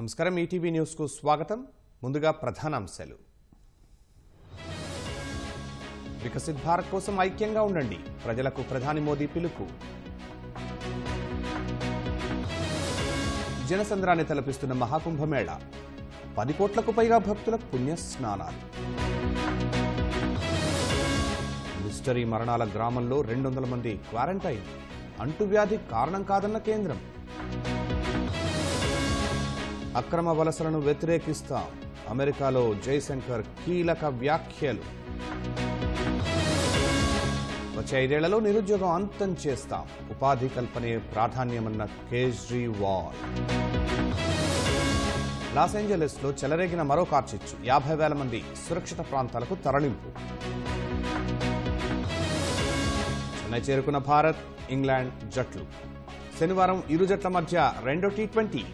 నమస్కారం ETV news కు స్వాగతం. ముందుగా ప్రధానాంశాలు. వికసిత్ భారత్ కోసం ఐక్యంగా ఉండండి, ప్రజలకు ప్రధాని మోదీ పిలుపు. జనసంద్రాన్ని తలపిస్తున్న మహాకుంభమేళ, 10 కోట్లకు పైగా భక్తుల పుణ్య స్నానాలు. మిస్టరీ మరణాల గ్రామంలో 200 మంది క్వారంటైన్, అంటువ్యాధి కారణం కాదన్న కేంద్రం. అక్రమ వలసలను వ్యతిరేకిస్తాం, అమెరికాలో జైశంకర్ కీలక వ్యాఖ్యలు. వచ్చే 5 ఏళ్లలో నిరుద్యోగం అంతం చేస్తాం, ఉపాధి కల్పనే ప్రాధాన్యమన్న కేజ్రీవాల్. లాస్ ఏంజలీస్లో చెలరేగిన మరో కార్చిచ్చు, 50,000 మంది సురక్షిత ప్రాంతాలకు తరలింపు. చెన్నై చేరుకున్న భారత్, ఇంగ్లాండ్ జట్లు. శనివారం ఇరు జట్ల మధ్య రెండో T20.